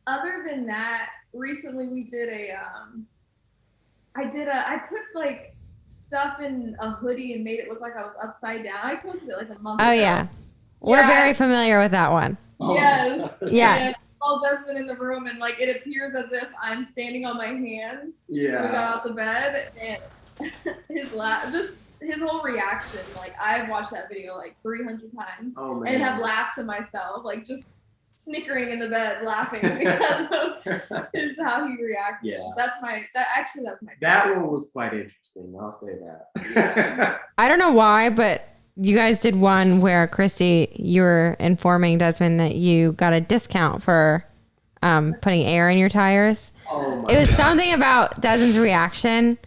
other than that, recently we did I put like stuff in a hoodie and made it look like I was upside down. I posted it like a month ago. Oh yeah. We're very familiar with that one. Yes. Yeah. And all Desmond in the room, and like it appears as if I'm standing on my hands. Yeah. We got out the bed, and his whole reaction, like I've watched that video like 300 times and have laughed to myself, like just snickering in the bed laughing because of how he reacted. Yeah. That's my favorite. That one was quite interesting. I'll say that. I don't know why, but you guys did one where Christy, you were informing Desmond that you got a discount for putting air in your tires. Oh my It was God. something about Desmond's reaction.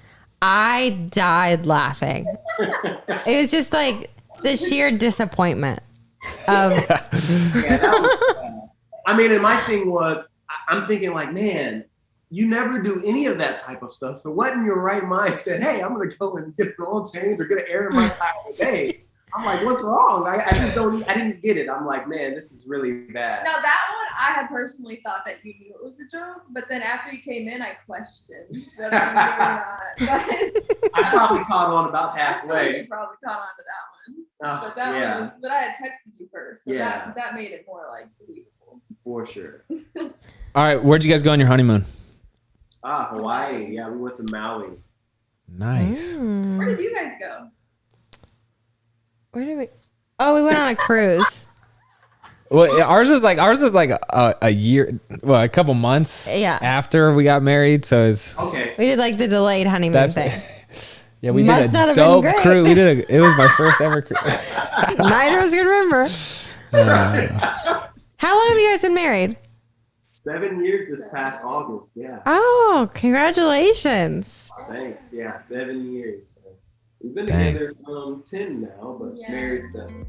I died laughing. It was just like the sheer disappointment of. Yeah, that was bad. I mean, and my thing was, I'm thinking like, man, you never do any of that type of stuff. So what in your right mind said, hey, I'm going to go and get an oil change or get an air in my tire today? I'm like, what's wrong? I didn't get it. I'm like, man, this is really bad. Now that one, I had personally thought that you knew it was a joke, but then after you came in, I questioned whether you knew or not. But I probably caught on about I feel like halfway. you probably caught on to that one. Oh, But that yeah, one was, but I had texted you first, so Yeah. that made it more like believable. for sure. All right, where'd you guys go on your honeymoon? Hawaii. Yeah, we went to Maui. Nice. Where did you guys go? Where did we? Oh, we went on a cruise. Well, ours was like a year, well, a couple months after we got married. So it's Okay. We did like the delayed honeymoon thing. yeah, we Must did not a have been dope great. cruise. It was my first ever cruise. Neither of us can remember. How long have you guys been married? 7 years this past August. Yeah. Oh, congratulations. Thanks. Yeah, 7 years. We've been Dang. together 10 now, but married 7.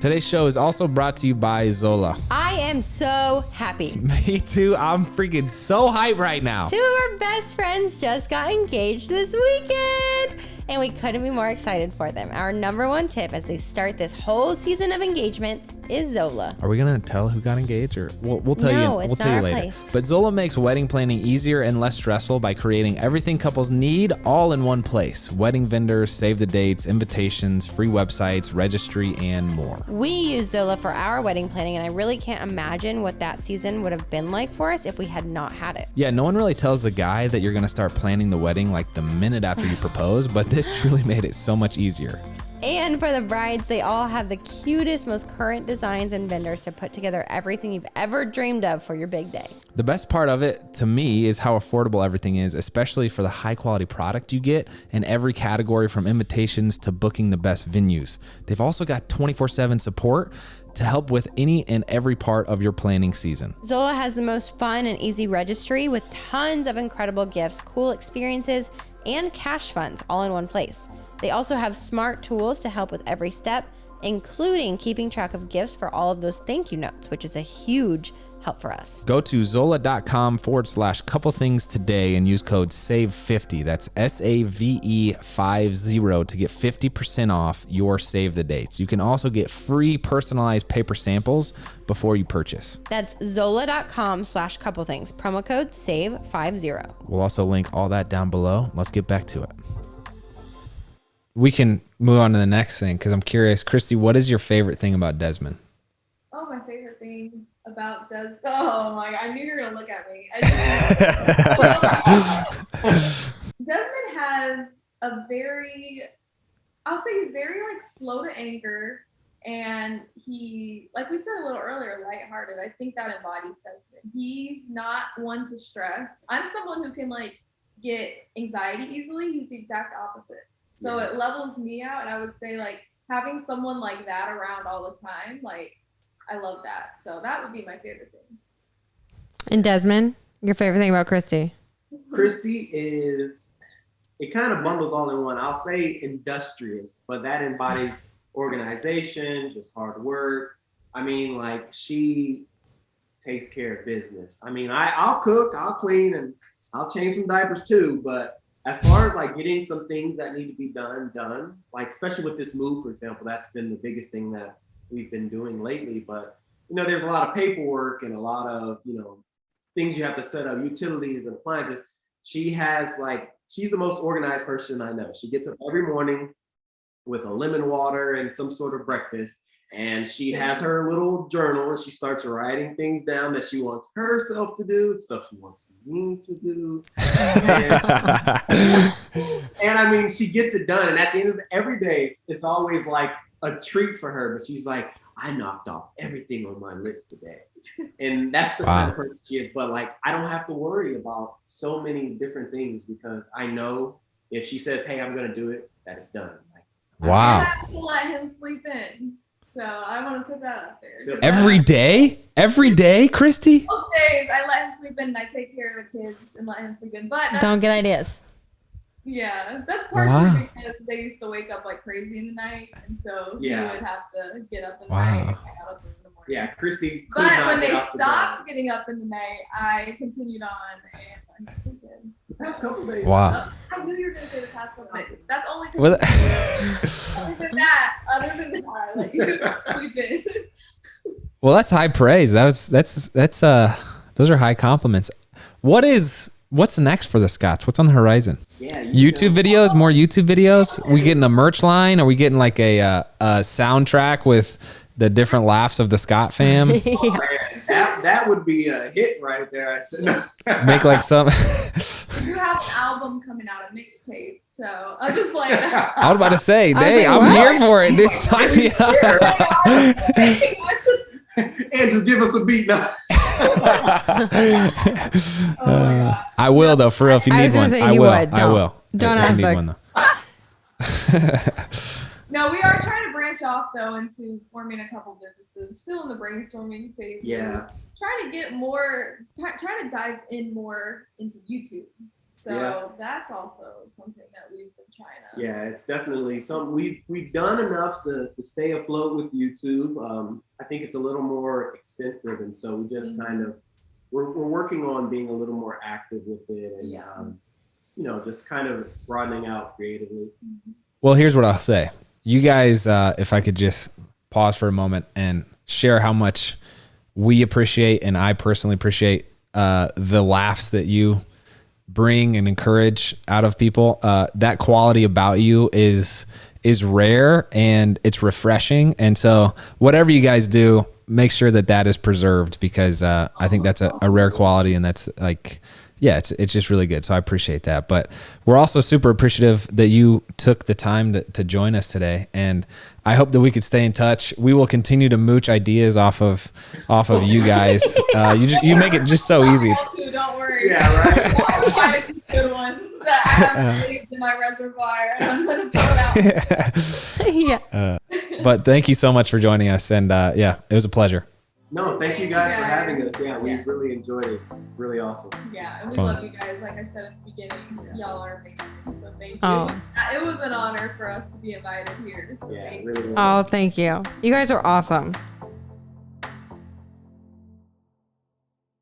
Today's show is also brought to you by Zola. I am so happy. Me too. I'm freaking so hyped right now. Two of our best friends just got engaged this weekend, and we couldn't be more excited for them. Our number one tip as they start this whole season of engagement is Zola. Are we gonna tell who got engaged, or we'll tell No, you? it's We'll not tell you our later. place. But Zola makes wedding planning easier and less stressful by creating everything couples need all in one place: wedding vendors, save the dates, invitations, free websites, registry, and more. We use Zola for our wedding planning, and I really can't imagine what that season would have been like for us if we had not had it. Yeah, no one really tells the guy that you're gonna start planning the wedding like the minute after you propose, but this truly made it so much easier. And for the brides, they all have the cutest, most current designs and vendors to put together everything you've ever dreamed of for your big day. The best part of it to me is how affordable everything is, especially for the high quality product you get in every category, from invitations to booking the best venues. They've also got 24/7 support to help with any and every part of your planning season. Zola has the most fun and easy registry with tons of incredible gifts, cool experiences, and cash funds all in one place. They also have smart tools to help with every step, including keeping track of gifts for all of those thank you notes, which is a huge help for us. Go to zola.com/couple things today and use code SAVE50. That's SAVE50 to get 50% off your save the dates. You can also get free personalized paper samples before you purchase. That's zola.com/couple things. Promo code SAVE50. We'll also link all that down below. Let's get back to it. We can move on to the next thing because I'm curious. Christy, what is your favorite thing about Desmond? Oh, my favorite thing about Des. Oh my God, I knew you were gonna look at me. Desmond has a very, I'll say he's very like slow to anger, and he, like we said a little earlier, lighthearted. I think that embodies Desmond. He's not one to stress. I'm someone who can like get anxiety easily. He's the exact opposite. So it levels me out, and I would say like having someone like that around all the time, like I love that. So that would be my favorite thing. And Desmond, your favorite thing about Christy? Christy is, it kind of bundles all in one. I'll say industrious, but that embodies organization, just hard work. I mean, like she takes care of business. I mean, I'll cook, I'll clean, and I'll change some diapers too, but as far as like getting some things that need to be done, like especially with this move, for example, that's been the biggest thing that we've been doing lately. But, you know, there's a lot of paperwork and a lot of, you know, things you have to set up, utilities and appliances. She's the most organized person I know. She gets up every morning with a lemon water and some sort of breakfast. And she has her little journal and she starts writing things down that she wants herself to do, stuff she wants me to do. And I mean, she gets it done. And at the end of every day, it's always like a treat for her. But she's like, I knocked off everything on my list today. And that's the kind of person she is. But like, I don't have to worry about so many different things because I know if she says, hey, I'm going to do it, that it's done. Like, wow. I have to let him sleep in. So I want to put that out there. So Every day, Christy? Most days I let him sleep in and I take care of the kids and let him sleep in. But Don't get ideas. yeah, that's partially because they used to wake up like crazy in the night, and so he would have to get up in the night and get up in the morning. Yeah, Christy. But when they stopped getting up in the night, I continued on and let him sleep in. Wow. I knew you were going to say the past couple days. That's only Well, other than that, I let you sleep in. well, that's high praise. That's those are high compliments. What's next for the Scotts? What's on the horizon? Yeah, YouTube videos, more YouTube videos. We getting a merch line? Are we getting like a soundtrack with the different laughs of the Scott fam? Oh, man, that would be a hit right there. I'd say. Make like some. You have an album coming out, a mixtape. So I'm just like. I was about to say, hey, like, I'm what? here for it. This time, Andrew, give us a beat now. I will though, for real. If you I need was gonna one, say I he will. would. I will. Don't If you ask need that. one, though. No, we are trying to branch off though into forming a couple businesses. Still in the brainstorming phase. Yeah. Trying to get more, trying to dive in more into YouTube. So that's also something that we've been trying to. Yeah, it's definitely something we've done enough to stay afloat with YouTube. I think it's a little more extensive, and so we just kind of we're working on being a little more active with it, and you know, just kind of broadening out creatively. Well, here's what I'll say. You guys, if I could just pause for a moment and share how much we appreciate, and I personally appreciate the laughs that you bring and encourage out of people. That quality about you is rare and it's refreshing. And so whatever you guys do, make sure that is preserved, because I think that's a rare quality, and that's like, yeah, it's just really good. So I appreciate that. But we're also super appreciative that you took the time to join us today. And I hope that we could stay in touch. We will continue to mooch ideas off of you guys. You make it just so easy. Don't worry. Yeah, right. Good ones that I have saved in my reservoir, and I'm gonna put it out. But thank you so much for joining us, and it was a pleasure. No, thank you guys for having us. Yeah, we really enjoyed it. It's really awesome. Yeah, and we Fun. love you guys. Like I said at the beginning, y'all are amazing. So thank you. Oh. It was an honor for us to be invited here. So thank you. Really. Oh, thank you. You guys are awesome.